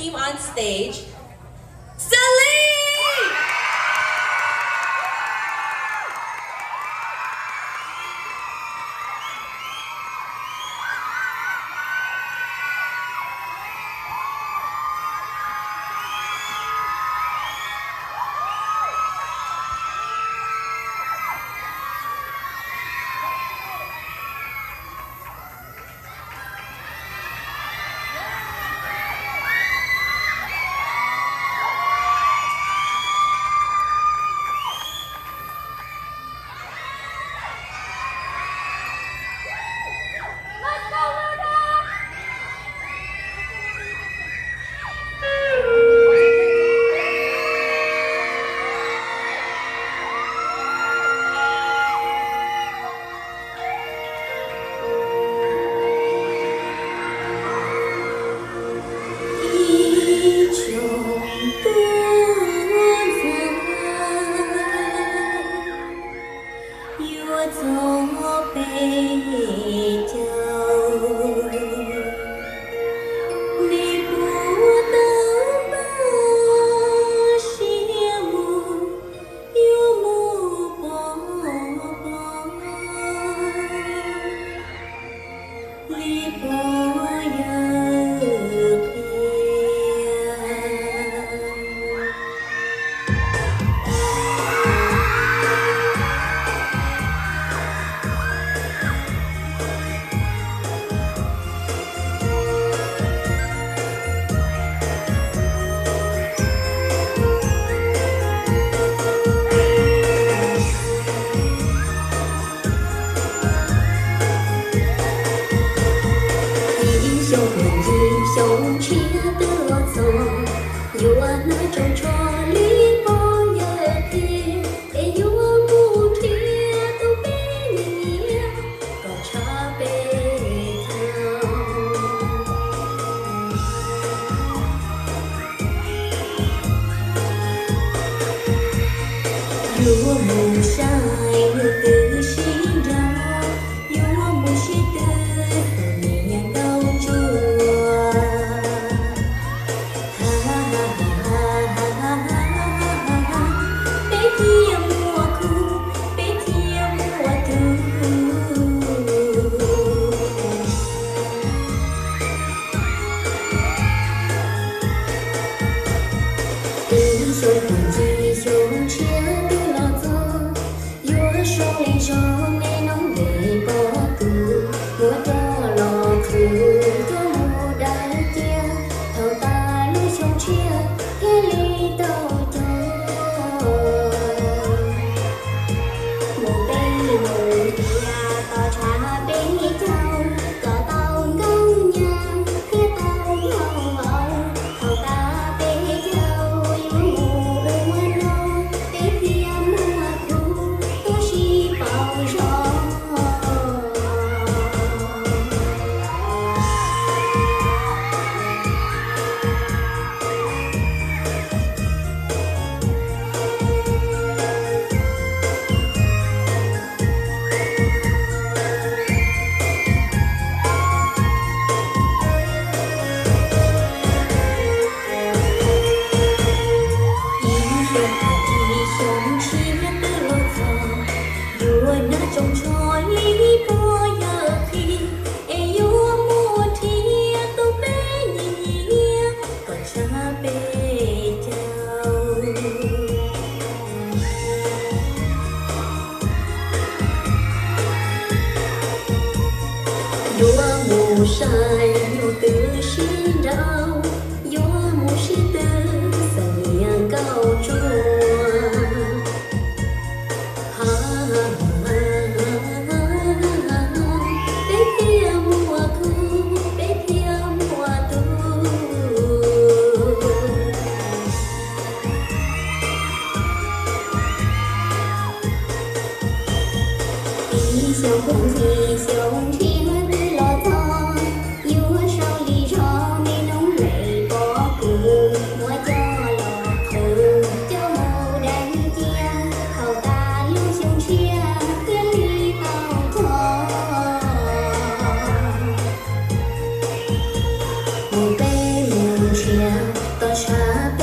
team on stage, Celine! Lúa mùa sai từ sinh ra, lúa mùa sẽ từ nhẹ đau chua. Ha ha ha ha ha ha ha. Bé kia mùa thu, bé kia mùa thu. Từ rồi còn gì rồi chia. Sông lên gió nghe nóng về bỏ cứ mùa cho lò khử cho mùa đại chia thầu ta lối sông chia thế ly tàu cho một bên mùa kia tàu trả bên châu cờ tàu ngâu nhà thế tàu ngâu ngâu thầu ta bên châu mùa nô bên kia mùa thu trong trôi bó giờ khi e yo mua thia tôi bé nhia còn cha bé chào yo mùa sai yo từ sinh rau yo mùa sinh từ dần nhang cao chua Hãy subscribe cho kênh Ghiền Mì Gõ để không bỏ lỡ nhà tỏ xa